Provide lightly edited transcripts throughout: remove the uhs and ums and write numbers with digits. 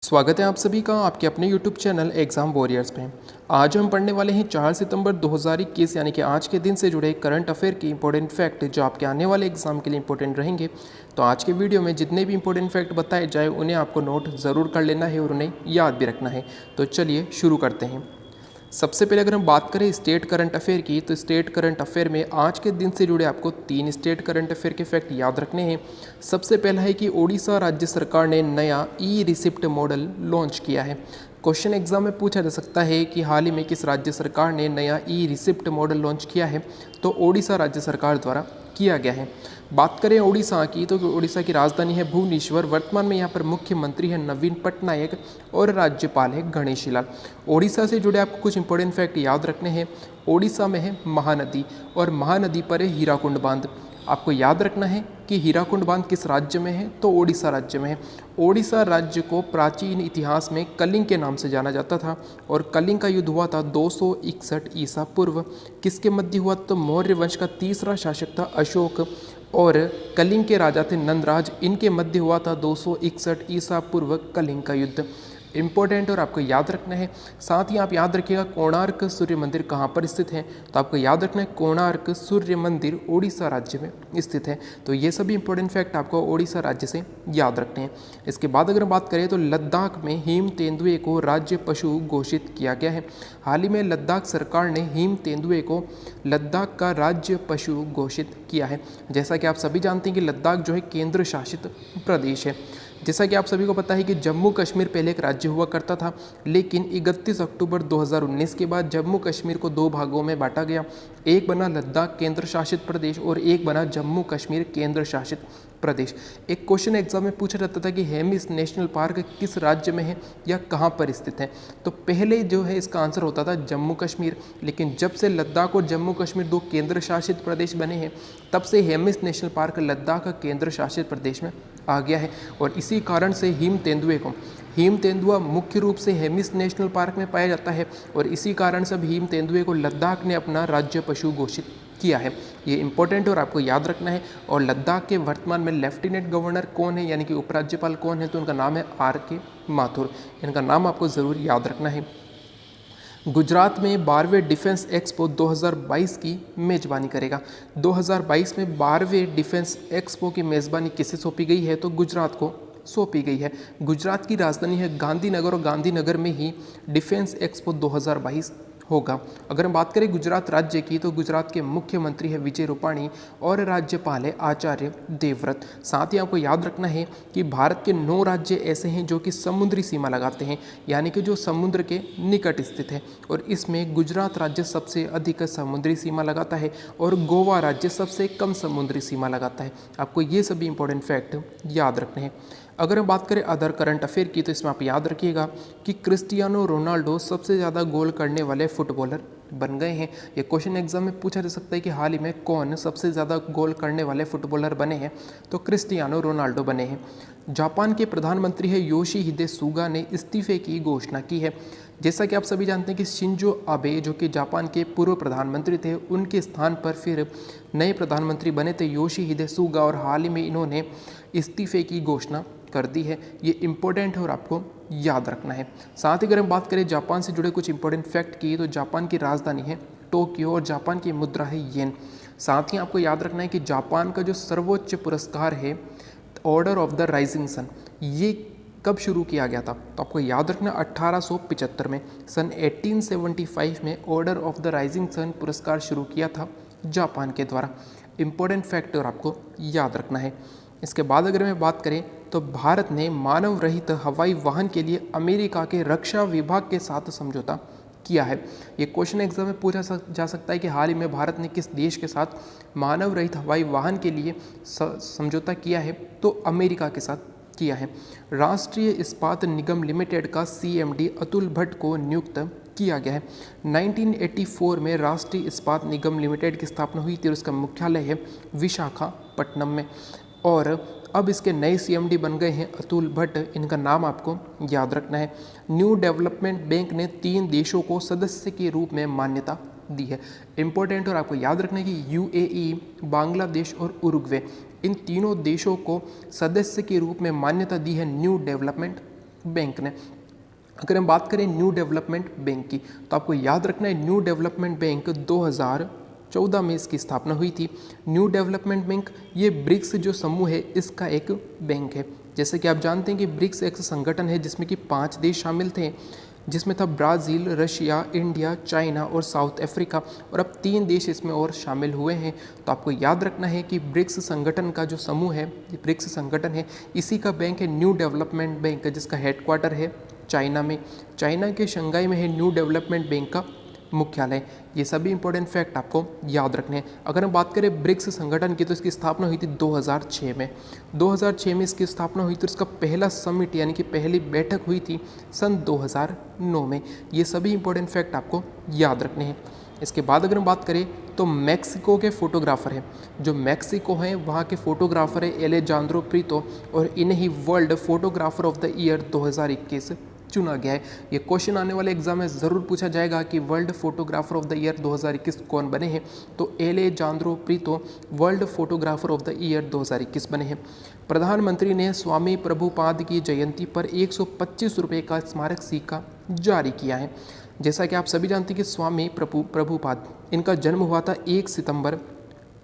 स्वागत है आप सभी का आपके अपने यूट्यूब चैनल एग्ज़ाम वॉरियर्स में। आज हम पढ़ने वाले हैं 4 सितंबर 2021 यानी कि आज के दिन से जुड़े करंट अफेयर की इंपॉर्टेंट फैक्ट जो आपके आने वाले एग्जाम के लिए इंपॉर्टेंट रहेंगे। तो आज के वीडियो में जितने भी इंपॉर्टेंट फैक्ट बताए जाए उन्हें आपको नोट ज़रूर कर लेना है और उन्हें याद भी रखना है। तो चलिए शुरू करते हैं। सबसे पहले अगर हम बात करें स्टेट करंट अफेयर की, तो स्टेट करंट अफेयर में आज के दिन से जुड़े आपको 3 स्टेट करंट अफेयर के फैक्ट याद रखने हैं। सबसे पहला है कि ओडिशा राज्य सरकार ने नया ई रिसिप्ट मॉडल लॉन्च किया है। क्वेश्चन एग्जाम में पूछा जा सकता है कि हाल ही में किस राज्य सरकार ने नया ई रिसिप्ट मॉडल लॉन्च किया है, तो ओडिशा राज्य सरकार द्वारा किया गया है। बात करें ओडिशा की, तो ओडिशा की राजधानी है भुवनेश्वर। वर्तमान में यहाँ पर मुख्यमंत्री है नवीन पटनायक और राज्यपाल है गणेशी लाल। ओडिशा से जुड़े आपको कुछ इंपॉर्टेंट फैक्ट याद रखने हैं। ओडिशा में है महानदी और महानदी पर है हीराकुंड बांध। आपको याद रखना है कि हीराकुंड बांध किस राज्य में है, तो ओडिशा राज्य में है। ओडिशा राज्य को प्राचीन इतिहास में कलिंग के नाम से जाना जाता था और कलिंग का युद्ध हुआ था 261 ईसा पूर्व। किसके मध्य हुआ, तो मौर्य वंश का तीसरा शासक था अशोक और कलिंग के राजा थे नंदराज। इनके मध्य हुआ था 261 ईसा पूर्व कलिंग का युद्ध। इंपॉर्टेंट और आपको याद रखना है। साथ ही आप याद रखिएगा कोणार्क सूर्य मंदिर कहाँ पर स्थित है, तो आपको याद रखना है कोणार्क सूर्य मंदिर ओडिशा राज्य में स्थित है। तो ये सभी इंपॉर्टेंट फैक्ट आपको ओडिशा राज्य से याद रखने हैं। इसके बाद अगर बात करें तो लद्दाख में हिम तेंदुए को राज्य पशु घोषित किया गया है। हाल ही में लद्दाख सरकार ने हिम तेंदुए को लद्दाख का राज्य पशु घोषित किया है। जैसा कि आप सभी जानते हैं कि लद्दाख जो है केंद्र शासित प्रदेश है। जैसा कि आप सभी को पता है कि जम्मू कश्मीर पहले एक राज्य हुआ करता था, लेकिन 31 अक्टूबर 2019 के बाद जम्मू कश्मीर को 2 भागों में बांटा गया। एक बना लद्दाख केंद्र शासित प्रदेश और एक बना जम्मू कश्मीर केंद्र शासित प्रदेश। एक क्वेश्चन एग्जाम में पूछा जाता था कि हेमिस नेशनल पार्क किस राज्य में है या कहाँ पर स्थित है, तो पहले जो है इसका आंसर होता था जम्मू कश्मीर, लेकिन जब से लद्दाख और जम्मू कश्मीर 2 केंद्र शासित प्रदेश बने हैं तब से हेमिस नेशनल पार्क लद्दाख का केंद्र शासित प्रदेश में आ गया है। और इसी कारण से हिम तेंदुआ मुख्य रूप से हेमिस नेशनल पार्क में पाया जाता है और इसी कारण से हिम तेंदुए को लद्दाख ने अपना राज्य पशु घोषित किया है। ये इंपॉर्टेंट और आपको याद रखना है। और लद्दाख के वर्तमान में लेफ्टिनेंट गवर्नर कौन है, यानी कि उपराज्यपाल कौन है, तो उनका नाम है RK माथुर। इनका नाम आपको ज़रूर याद रखना है। गुजरात में 12वें डिफेंस एक्सपो 2022 की मेज़बानी करेगा। 2022 में 12वें डिफेंस एक्सपो की मेज़बानी किसे सौंपी गई है, तो गुजरात को सौंपी गई है। गुजरात की राजधानी है गांधीनगर और गांधीनगर में ही डिफेंस एक्सपो 2022 होगा। अगर हम बात करें गुजरात राज्य की, तो गुजरात के मुख्यमंत्री है विजय रूपाणी और राज्यपाल है आचार्य देवव्रत। साथ ही आपको याद रखना है कि भारत के 9 राज्य ऐसे हैं जो कि समुद्री सीमा लगाते हैं, यानी कि जो समुद्र के निकट स्थित है, और इसमें गुजरात राज्य सबसे अधिक समुद्री सीमा लगाता है और गोवा राज्य सबसे कम समुद्री सीमा लगाता है। आपको ये सभी इंपॉर्टेंट फैक्ट याद रखने हैं। अगर हम बात करें अदर करंट अफेयर की, तो इसमें आप याद रखिएगा कि क्रिस्टियानो रोनाल्डो सबसे ज़्यादा गोल करने वाले फुटबॉलर बन गए हैं। ये क्वेश्चन एग्जाम में पूछा जा सकता है कि हाल ही में कौन सबसे ज़्यादा गोल करने वाले फुटबॉलर बने हैं, तो क्रिस्टियानो रोनाल्डो बने हैं। जापान के प्रधानमंत्री है योशिहिदे सुगा ने इस्तीफे की घोषणा की है। जैसा कि आप सभी जानते हैं कि शिंजो आबे जो कि जापान के पूर्व प्रधानमंत्री थे, उनके स्थान पर फिर नए प्रधानमंत्री बने थे योशिहिदे सुगा, और हाल ही में इन्होंने इस्तीफे की घोषणा कर दी है। ये इंपॉर्टेंट है और आपको याद रखना है। साथ ही अगर हम बात करें जापान से जुड़े कुछ इंपॉर्टेंट फैक्ट की, तो जापान की राजधानी है टोक्यो और जापान की मुद्रा है येन। साथ ही आपको याद रखना है कि जापान का जो सर्वोच्च पुरस्कार है order of the rising sun, ये कब शुरू किया गया था, तो आपको याद रखना 1875 में, सन 1875 में order of the rising sun पुरस्कार शुरू किया था जापान के द्वारा। इंपॉर्टेंट फैक्ट और आपको याद रखना है। इसके बाद अगर मैं बात करें तो भारत ने मानव रहित हवाई वाहन के लिए अमेरिका के रक्षा विभाग के साथ समझौता किया है। ये क्वेश्चन एग्जाम में पूछा जा सकता है कि हाल ही में भारत ने किस देश के साथ मानव रहित हवाई वाहन के लिए समझौता किया है, तो अमेरिका के साथ किया है। राष्ट्रीय इस्पात निगम लिमिटेड का CMD अतुल भट्ट को नियुक्त किया गया है। 1984 में राष्ट्रीय इस्पात निगम लिमिटेड की स्थापना हुई थी और उसका मुख्यालय है विशाखापट्टनम में, और अब इसके नए CMD बन गए हैं अतुल भट्ट। इनका नाम आपको याद रखना है। न्यू डेवलपमेंट बैंक ने 3 देशों को सदस्य के रूप में मान्यता दी है। इंपॉर्टेंट और आपको याद रखना है कि UAE, बांग्लादेश और उरुग्वे, इन तीनों देशों को सदस्य के रूप में मान्यता दी है न्यू डेवलपमेंट बैंक ने। अगर हम बात करें न्यू डेवलपमेंट बैंक की, तो आपको याद रखना है न्यू डेवलपमेंट बैंक 2014 में इसकी स्थापना हुई थी। न्यू डेवलपमेंट बैंक ये ब्रिक्स जो समूह है इसका एक बैंक है। जैसे कि आप जानते हैं कि ब्रिक्स एक संगठन है जिसमें कि 5 देश शामिल थे, जिसमें था ब्राज़ील, रशिया, इंडिया, चाइना और साउथ अफ्रीका, और अब 3 देश इसमें और शामिल हुए हैं। तो आपको याद रखना है कि ब्रिक्स संगठन का जो समूह है, ब्रिक्स संगठन है, इसी का बैंक है न्यू डेवलपमेंट बैंक, जिसका हेडक्वार्टर है चाइना में। चाइना के शंघाई में है न्यू डेवलपमेंट बैंक का मुख्यालय। ये सभी इंपॉर्टेंट फैक्ट आपको याद रखने हैं। अगर हम बात करें ब्रिक्स संगठन की, तो इसकी स्थापना हुई थी 2006 में। 2006 में इसकी स्थापना हुई, तो इसका पहला समिट यानी कि पहली बैठक हुई थी सन 2009 में। ये सभी इंपॉर्टेंट फैक्ट आपको याद रखने हैं। इसके बाद अगर हम बात करें तो मैक्सिको के फोटोग्राफर हैं, जो मैक्सिको हैं वहाँ के फोटोग्राफर है एलेजांद्रो प्रीतो, और इन्हें ही world photographer of the year 2021 चुना गया है। ये क्वेश्चन आने वाले एग्जाम में ज़रूर पूछा जाएगा कि world photographer of the year 2021 कौन बने हैं, तो Alejandro Prieto world photographer of the year 2021 बने हैं। प्रधानमंत्री ने स्वामी प्रभुपाद की जयंती पर 125 रुपये का स्मारक सिक्का जारी किया है। जैसा कि आप सभी जानते हैं कि स्वामी प्रभुपाद, इनका जन्म हुआ था 1 सितंबर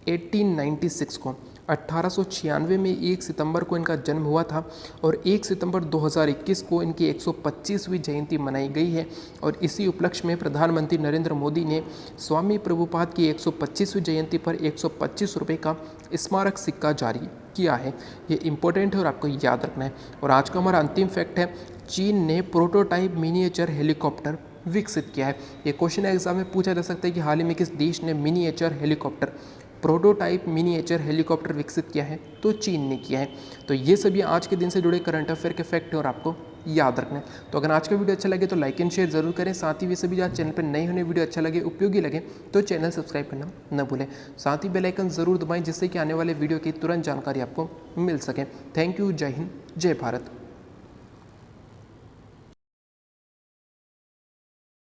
1896 को। 1896 में 1 सितंबर को इनका जन्म हुआ था, और 1 सितंबर 2021 को इनकी 125वीं जयंती मनाई गई है। और इसी उपलक्ष्य में प्रधानमंत्री नरेंद्र मोदी ने स्वामी प्रभुपाद की 125वीं जयंती पर 125 रुपये का स्मारक सिक्का जारी किया है। ये इंपॉर्टेंट है और आपको याद रखना है। और आज का हमारा अंतिम फैक्ट है, चीन ने प्रोटोटाइप मिनिएचर हेलीकॉप्टर विकसित किया है। ये क्वेश्चन एग्जाम में पूछा जा सकता है कि हाल ही में किस देश ने miniature helicopter, prototype miniature helicopter विकसित किया है, तो चीन ने किया है। तो ये सभी आज के दिन से जुड़े करंट अफेयर के फैक्ट हैं और आपको याद रखना है। तो अगर आज का वीडियो अच्छा लगे तो लाइक एंड शेयर जरूर करें। साथ ही वैसे भी आज चैनल पर नए होने वीडियो अच्छा लगे, उपयोगी लगे, तो चैनल सब्सक्राइब करना न भूलें। साथ ही बेल आइकन जरूर दबाएं, जिससे कि आने वाले वीडियो की तुरंत जानकारी आपको मिल सके। Thank you. जय हिंद, जय भारत।